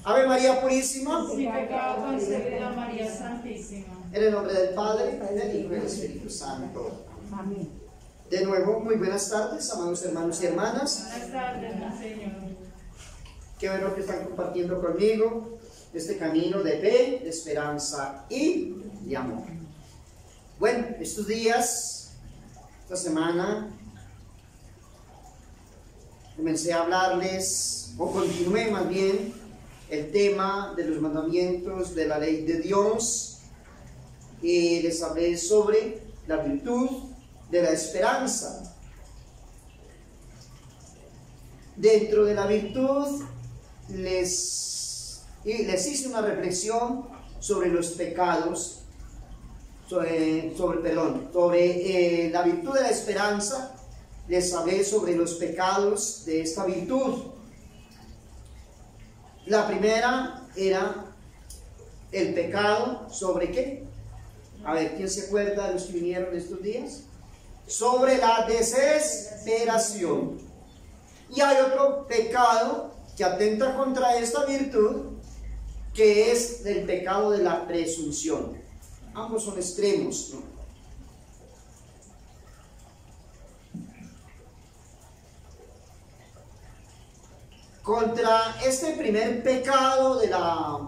Ave María Purísima, sin pecado concebida María Santísima. en el nombre del Padre, del Hijo y del Espíritu Santo. Amén. De nuevo, muy buenas tardes, amados hermanos y hermanas. Buenas tardes, mi Señor. Qué bueno que están compartiendo conmigo este camino de fe, de esperanza y de amor. Bueno, estos días, esta semana, comencé a hablarles, o continué más bien, el tema de los mandamientos de la ley de Dios, y les hablé sobre la virtud de la esperanza. Dentro de la virtud les hice una reflexión sobre los pecados, sobre la virtud de la esperanza. Les hablé sobre los pecados de esta virtud. La primera era el pecado sobre ¿qué? A ver, ¿quién se acuerda de los que vinieron estos días? Sobre la desesperación. Y hay otro pecado que atenta contra esta virtud, que es el pecado de la presunción. Ambos son extremos, ¿no? Contra este primer pecado de la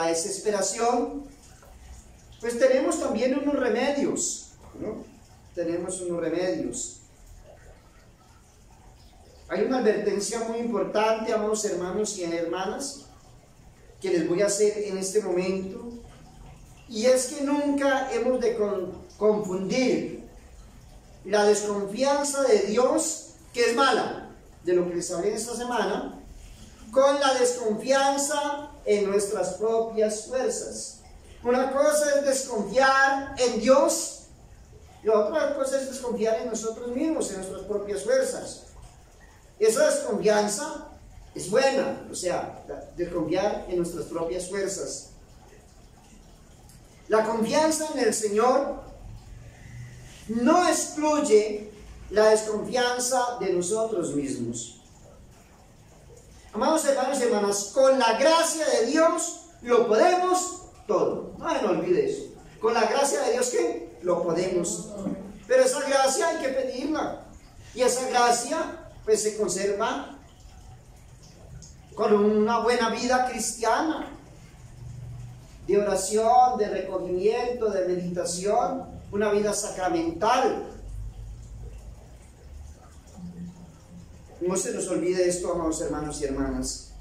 desesperación, pues tenemos también unos remedios, ¿no? Tenemos unos remedios. Hay una advertencia muy importante, amados hermanos y hermanas, que les voy a hacer en este momento, y es que nunca hemos de confundir la desconfianza de Dios, que es mala, de lo que les hablé esta semana, con la desconfianza en nuestras propias fuerzas. Una cosa es desconfiar en Dios, y otra cosa es desconfiar en nosotros mismos, en nuestras propias fuerzas. Esa desconfianza es buena, o sea, desconfiar en nuestras propias fuerzas. La confianza en el Señor no excluye la desconfianza de nosotros mismos. Amados hermanos y hermanas, con la gracia de Dios lo podemos todo. No olvide eso. Con la gracia de Dios, ¿qué? Lo podemos. Pero esa gracia hay que pedirla. Y esa gracia, pues, se conserva con una buena vida cristiana, de oración, de recogimiento, de meditación, una vida sacramental. No se nos olvide esto, amados hermanos y hermanas.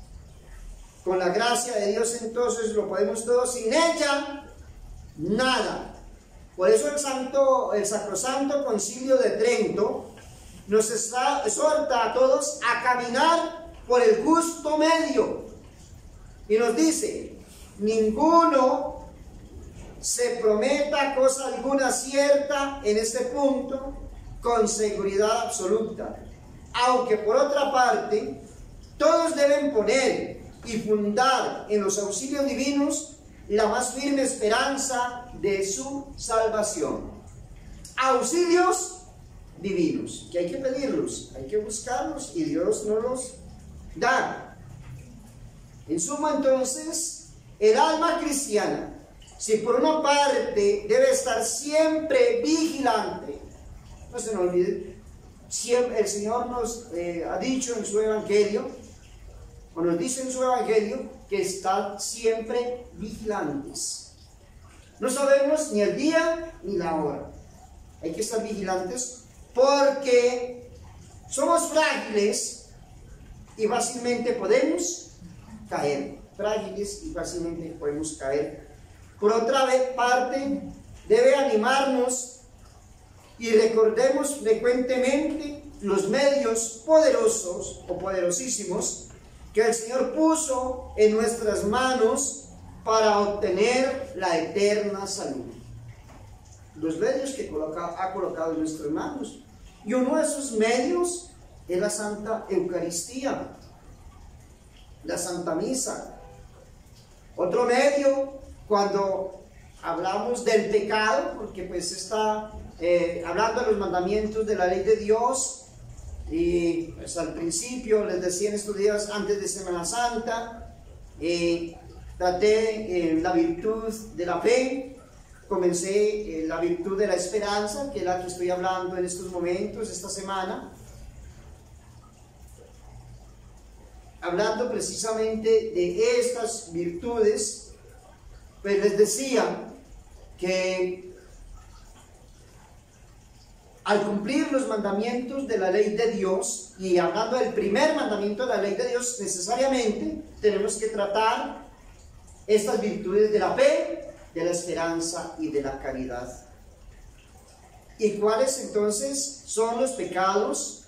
Con la gracia de Dios entonces lo podemos todo, sin ella nada. Por eso el Sacrosanto Concilio de Trento nos exhorta a todos a caminar por el justo medio, y nos dice: ninguno se prometa cosa alguna cierta en este punto con seguridad absoluta, aunque por otra parte todos deben poner y fundar en los auxilios divinos la más firme esperanza de su salvación. Auxilios divinos, que hay que pedirlos, hay que buscarlos, y Dios nos los da. En suma, entonces, el alma cristiana, si por una parte debe estar siempre vigilante, no se nos olvide, siempre el Señor nos ha dicho en su Evangelio, o nos dice en su Evangelio, que están siempre vigilantes. No sabemos ni el día ni la hora. Hay que estar vigilantes porque somos frágiles y fácilmente podemos caer. Frágiles y fácilmente podemos caer. Por otra parte, debe animarnos y recordemos frecuentemente los medios poderosos o poderosísimos que el Señor puso en nuestras manos para obtener la eterna salud. Los medios que ha colocado en nuestras manos. Y uno de esos medios es la Santa Eucaristía, la Santa Misa. Otro medio, cuando hablamos del pecado, porque pues está hablando de los mandamientos de la ley de Dios, Y pues al principio, les decía en estos días antes de Semana Santa, traté la virtud de la fe, comencé la virtud de la esperanza, que es la que estoy hablando en estos momentos, esta semana, hablando precisamente de estas virtudes. Pues les decía que al cumplir los mandamientos de la ley de Dios, y hablando del primer mandamiento de la ley de Dios, necesariamente tenemos que tratar estas virtudes de la fe, de la esperanza y de la caridad. ¿Y cuáles entonces son los pecados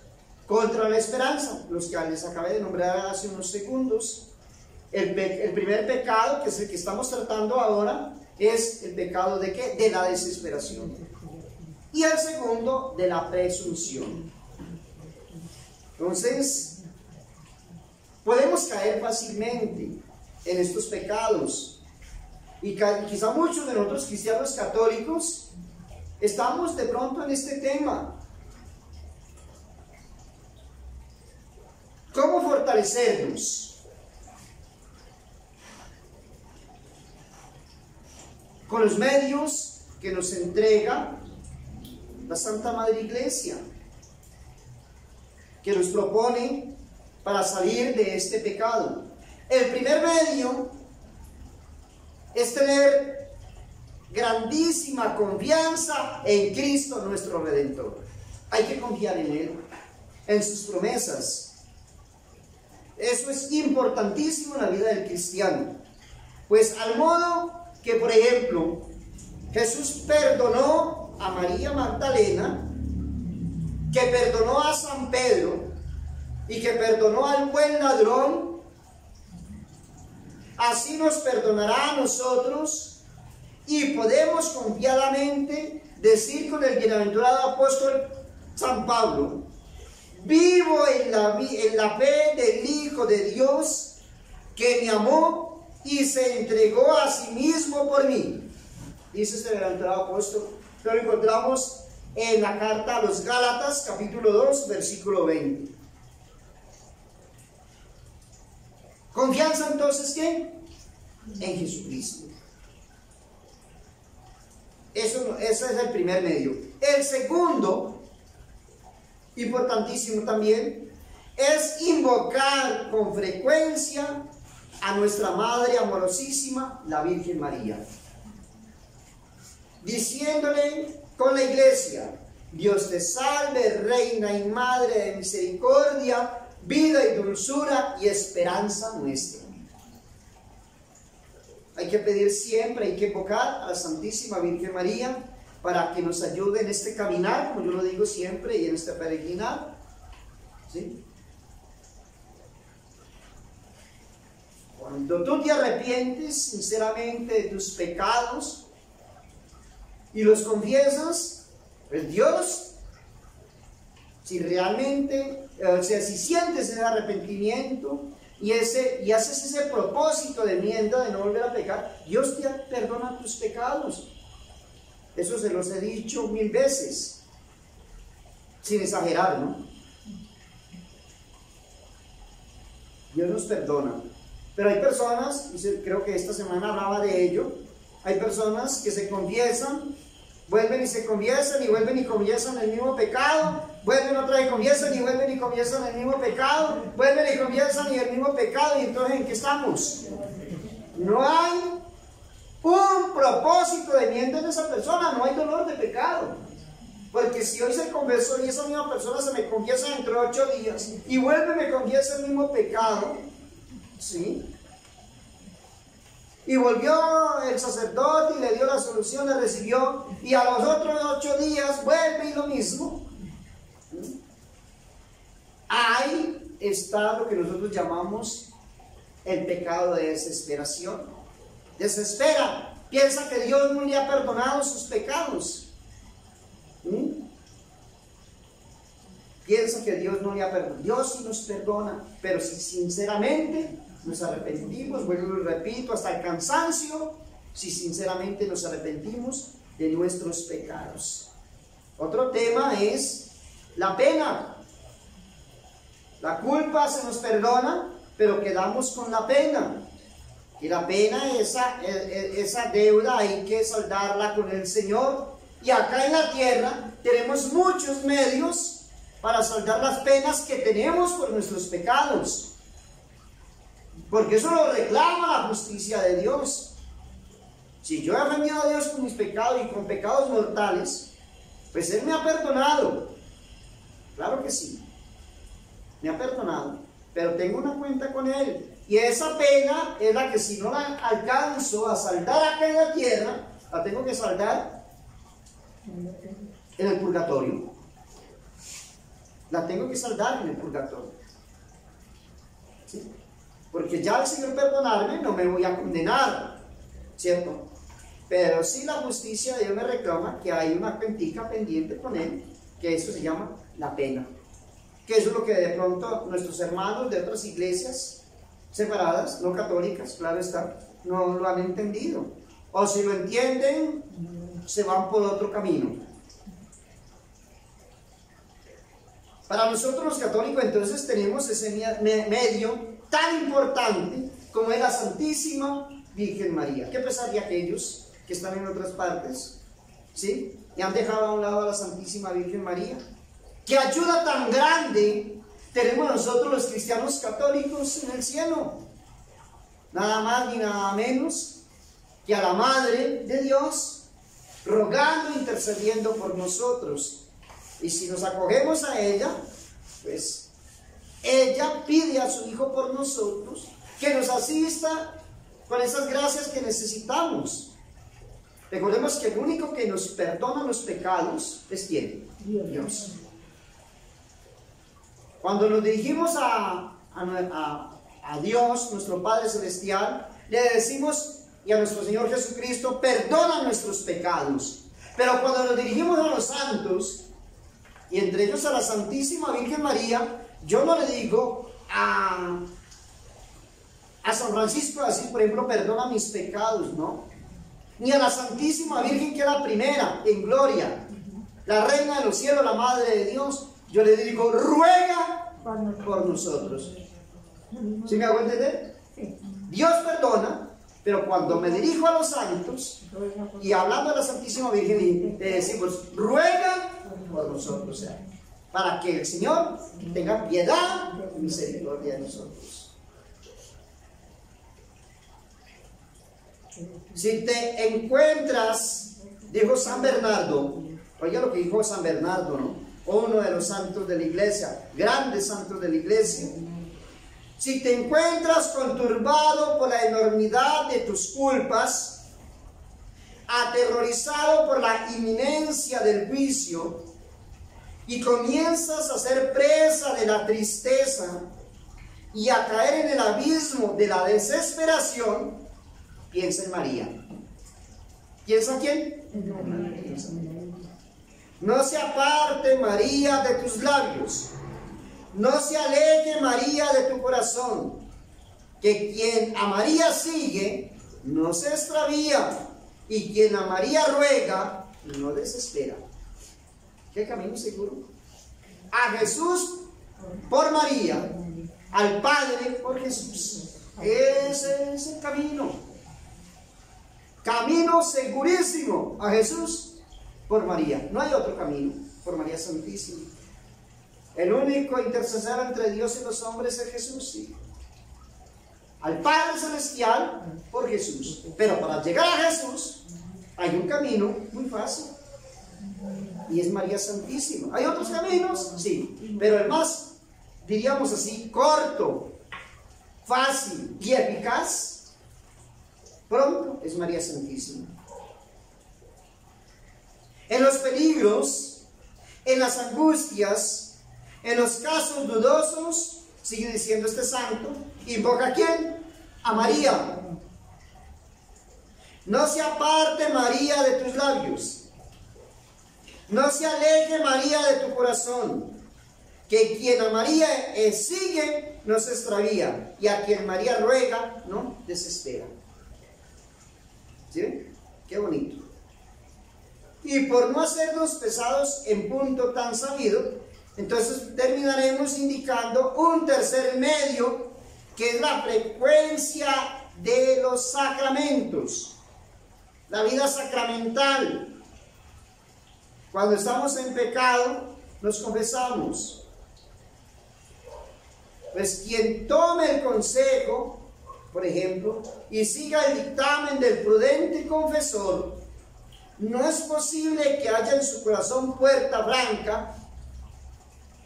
contra la esperanza? Los que les acabé de nombrar hace unos segundos. El primer pecado, que es el que estamos tratando ahora, es el pecado ¿de qué? De la desesperación. Y el segundo, de la presunción. Entonces, podemos caer fácilmente en estos pecados. Y quizá muchos de nosotros cristianos católicos estamos de pronto en este tema. ¿Cómo fortalecernos? Con los medios que nos entrega la Santa Madre Iglesia, que nos propone para salir de este pecado. El primer medio es tener grandísima confianza en Cristo nuestro Redentor. Hay que confiar en Él, en sus promesas. Eso es importantísimo en la vida del cristiano. Pues al modo que, por ejemplo, Jesús perdonó a María Magdalena, que perdonó a San Pedro y que perdonó al buen ladrón, así nos perdonará a nosotros, y podemos confiadamente decir con el bienaventurado apóstol San Pablo: vivo en la fe del Hijo de Dios, que me amó y se entregó a sí mismo por mí. Dice este bienaventurado apóstol. Lo encontramos en la carta a los Gálatas, capítulo 2, versículo 20. Confianza entonces, ¿qué? En Jesucristo. Ese es el primer medio. El segundo, importantísimo también, es invocar con frecuencia a nuestra Madre amorosísima, la Virgen María, diciéndole con la Iglesia: Dios te salve, Reina y Madre de misericordia, vida y dulzura y esperanza nuestra. Hay que pedir siempre, hay que invocar a la Santísima Virgen María para que nos ayude en este caminar, como yo lo digo siempre, y en este peregrinar. ¿Sí? Cuando tú te arrepientes sinceramente de tus pecados y los confiesas, pues Dios, si realmente, si sientes ese arrepentimiento y haces ese propósito de enmienda de no volver a pecar, Dios te perdona tus pecados. Eso se los he dicho 1000 veces, sin exagerar, ¿no? Dios nos perdona. Pero hay personas, y creo que esta semana hablaba de ello, hay personas que se confiesan, vuelven y se confiesan, y vuelven y confiesan el mismo pecado, vuelven otra vez y confiesan, y vuelven y confiesan el mismo pecado, vuelven y confiesan y el mismo pecado. Y entonces, ¿en qué estamos? No hay un propósito de enmienda en esa persona, no hay dolor de pecado. Porque si hoy se confesó y esa misma persona se me confiesa dentro de 8 días y vuelve y me confiesa el mismo pecado, ¿sí? Y volvió el sacerdote y le dio la solución, le recibió, y a los otros 8 días vuelve y lo mismo. Ahí está lo que nosotros llamamos el pecado de desesperación. Desespera, piensa que Dios no le ha perdonado sus pecados. Piensa que Dios no le ha perdonado. Dios sí nos perdona, pero si sinceramente nos arrepentimos, vuelvo y repito, hasta el cansancio, si sinceramente nos arrepentimos de nuestros pecados. Otro tema es la pena. La culpa se nos perdona, pero quedamos con la pena. Y la pena, esa deuda hay que saldarla con el Señor. Y acá en la tierra tenemos muchos medios para saldar las penas que tenemos por nuestros pecados. Porque eso lo reclama la justicia de Dios. Si yo he ofendido a Dios con mis pecados y con pecados mortales, pues Él me ha perdonado. Claro que sí, me ha perdonado, pero tengo una cuenta con Él. Y esa pena es la que, si no la alcanzo a saldar acá en la tierra, la tengo que saldar en el purgatorio. La tengo que saldar en el purgatorio. ¿Sí? Porque ya al Señor perdonarme no me voy a condenar, ¿cierto? Pero sí, la justicia de Dios me reclama que hay una cuentica pendiente con Él, que eso se llama la pena. Que eso es lo que de pronto nuestros hermanos de otras iglesias separadas, no católicas, claro está, no lo han entendido. O si lo entienden, se van por otro camino. Para nosotros los católicos entonces tenemos ese medio tan importante como es la Santísima Virgen María. ¿Qué pesar de aquellos que están en otras partes? ¿Sí? Y han dejado a un lado a la Santísima Virgen María. ¿Qué ayuda tan grande tenemos nosotros los cristianos católicos en el cielo? Nada más ni nada menos que a la Madre de Dios, rogando, intercediendo por nosotros. Y si nos acogemos a ella, pues ella pide a su Hijo por nosotros que nos asista con esas gracias que necesitamos. Recordemos que el único que nos perdona los pecados es ¿quién? Dios. Cuando nos dirigimos a Dios, nuestro Padre Celestial, le decimos, y a nuestro Señor Jesucristo, perdona nuestros pecados. Pero cuando nos dirigimos a los santos, y entre ellos a la Santísima Virgen María, yo no le digo a San Francisco así, por ejemplo, perdona mis pecados, ¿no? Ni a la Santísima Virgen, que es la primera en gloria, la Reina de los cielos, la Madre de Dios. Yo le digo, ruega por nosotros. ¿Sí me hago entender? Dios perdona, pero cuando me dirijo a los santos y hablando a la Santísima Virgen, le decimos, ruega por nosotros, o sea, para que el Señor tenga piedad y misericordia de nosotros. Si te encuentras, dijo San Bernardo, oiga lo que dijo San Bernardo, ¿no? Uno de los santos de la iglesia, grandes santos de la iglesia. Si te encuentras conturbado por la enormidad de tus culpas, aterrorizado por la inminencia del juicio, y comienzas a ser presa de la tristeza y a caer en el abismo de la desesperación, piensa en María. ¿Piensa quién? No se aparte, María, de tus labios. No se aleje, María, de tu corazón. Que quien a María sigue, no se extravía. Y quien a María ruega, no desespera. ¿Qué camino seguro? A Jesús por María, al Padre por Jesús. Ese es el camino. Camino segurísimo a Jesús por María. No hay otro camino, por María Santísima. El único intercesor entre Dios y los hombres es Jesús, sí. Al Padre Celestial por Jesús. Pero para llegar a Jesús hay un camino muy fácil, y es María Santísima. ¿Hay otros caminos? Sí, pero el más, diríamos así, corto, fácil y eficaz, pronto, es María Santísima. En los peligros, en las angustias, en los casos dudosos, sigue diciendo este santo, invoca ¿a quién? A María. No se aparte, María, de tus labios. No se aleje, María, de tu corazón. Que quien a María sigue, no se extravía. Y a quien María ruega, no desespera. ¿Sí? Qué bonito. Y por no hacernos pesados en punto tan sabido, Entonces terminaremos indicando un tercer medio, que es la frecuencia de los sacramentos, la vida sacramental. Cuando estamos en pecado, nos confesamos. Pues quien tome el consejo, por ejemplo, y siga el dictamen del prudente confesor, no es posible que haya en su corazón puerta blanca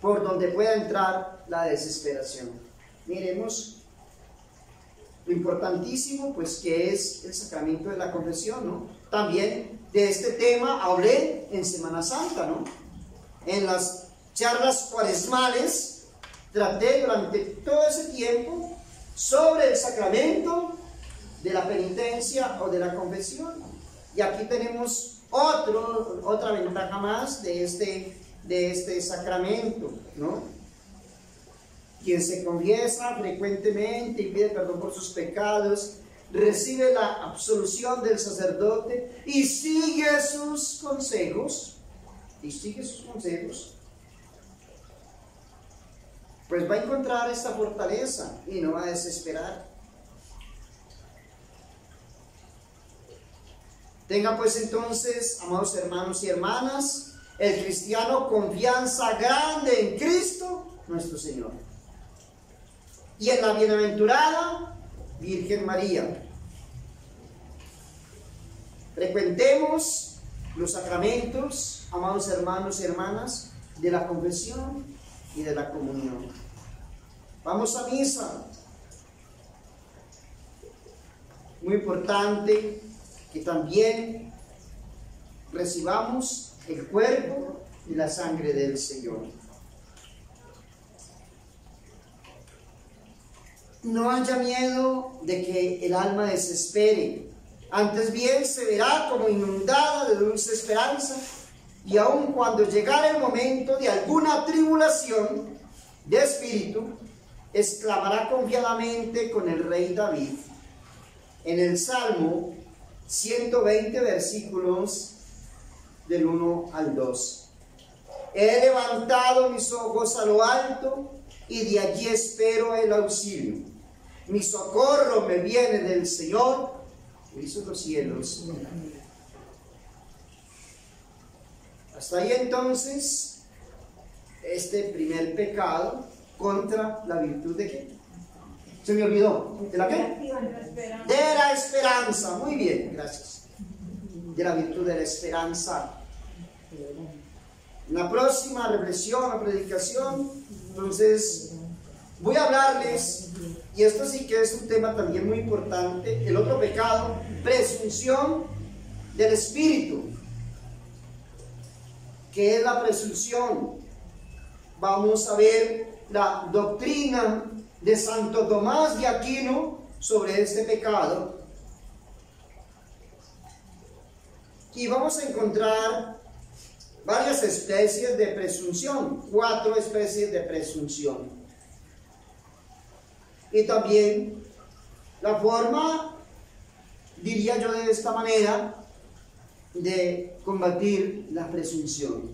por donde pueda entrar la desesperación. Miremos lo importantísimo, pues, que es el sacramento de la confesión, ¿no? También de este tema hablé en Semana Santa, ¿no? En las charlas cuaresmales traté durante todo ese tiempo sobre el sacramento de la penitencia o de la confesión. Y aquí tenemos otra ventaja más de este sacramento, ¿no? Quien se confiesa frecuentemente y pide perdón por sus pecados, recibe la absolución del sacerdote y sigue sus consejos, pues va a encontrar esta fortaleza y no va a desesperar. Tenga pues entonces, amados hermanos y hermanas, el cristiano confianza grande en Cristo nuestro Señor y en la bienaventurada Virgen María. Frecuentemos los sacramentos, amados hermanos y hermanas, de la confesión y de la comunión. Vamos a misa. Muy importante que también recibamos el cuerpo y la sangre del Señor. No haya miedo de que el alma desespere, antes bien se verá como inundada de dulce esperanza, y aun cuando llegare el momento de alguna tribulación de espíritu, exclamará confiadamente con el rey David en el Salmo 120, versículos del 1 al 2. He levantado mis ojos a lo alto y de allí espero el auxilio. Mi socorro me viene del Señor, que hizo los cielos. Hasta ahí entonces este primer pecado contra la virtud de ¿qué? Se me olvidó. ¿De la qué? De la esperanza. Muy bien, gracias. De la virtud de la esperanza. En la próxima reflexión o predicación, entonces, voy a hablarles, y esto sí que es un tema también muy importante, el otro pecado, presunción del espíritu. ¿Qué es la presunción? Vamos a ver la doctrina de Santo Tomás de Aquino sobre este pecado. Y vamos a encontrar varias especies de presunción, 4 especies de presunción. Y también la forma, diría yo de esta manera, de combatir la presunción.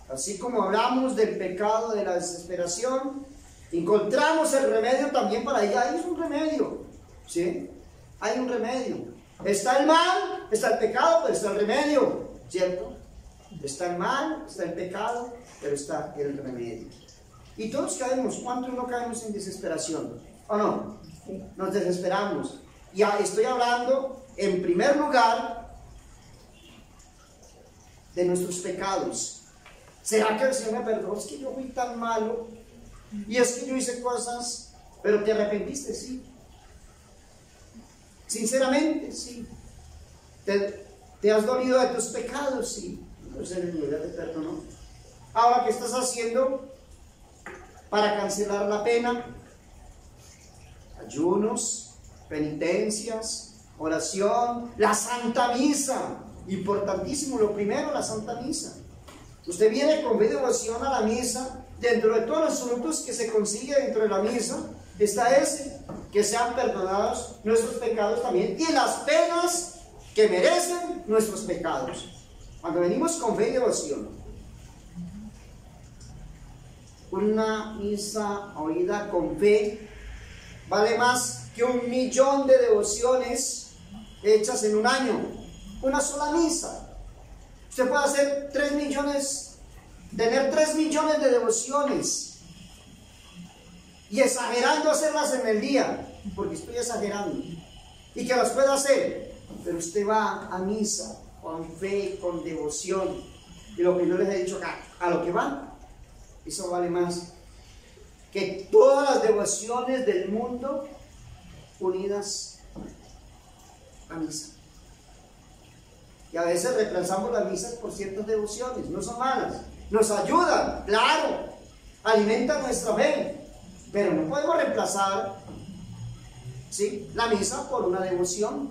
Así como hablamos del pecado de la desesperación, encontramos el remedio también para ella. Hay un remedio, ¿sí? Hay un remedio. Está el mal, está el pecado, pero está el remedio, ¿cierto? Está el mal, está el pecado, pero está el remedio. Y todos caemos. ¿Cuántos no caemos en desesperación? ¿O no? Nos desesperamos. Ya estoy hablando, en primer lugar, de nuestros pecados. ¿Será que el Señor me perdonó? Es que yo fui tan malo, y es que yo hice cosas, pero te arrepentiste, sí. Sinceramente, sí. ¿Te has dolido de tus pecados? Sí. Entonces el Señor ya te perdonó. Ahora, ¿qué estás haciendo para cancelar la pena? Ayunos, penitencias, oración, la Santa Misa. Importantísimo, lo primero, la Santa Misa. Usted viene con fe y devoción a la misa. Dentro de todos los frutos que se consigue dentro de la misa está ese, que sean perdonados nuestros pecados también y las penas que merecen nuestros pecados. Cuando venimos con fe y devoción. una misa oída con fe vale más que 1.000.000 de devociones hechas en un año. Una sola misa. Usted puede hacer 3 millones, tener 3 millones de devociones y exagerando hacerlas en el día, porque estoy exagerando, y que las pueda hacer, pero usted va a misa con fe, con devoción, y lo que yo les he dicho acá, a lo que va, eso vale más que todas las devociones del mundo unidas a misa. Y a veces reemplazamos las misas por ciertas devociones, no son malas, nos ayudan, claro, alimentan nuestra fe, pero no podemos reemplazar, ¿sí?, la misa por una devoción.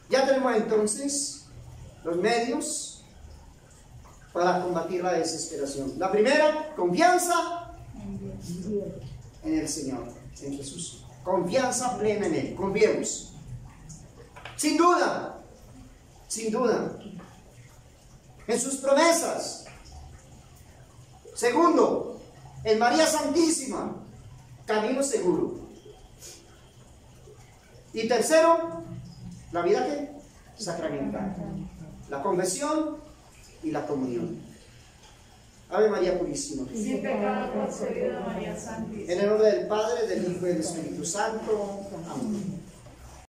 Ya tenemos entonces los medios para combatir la desesperación. La primera, confianza en el Señor, en Jesús. Confianza plena en Él. Confiemos. Sin duda, en sus promesas. Segundo, en María Santísima, camino seguro. Y tercero, la vida ¿qué? Sacramental. La confesión y la comunión. Ave María Purísima. Sin pecado concebida, María Santísima. En el nombre del Padre, del Hijo y del Espíritu Santo. Amén.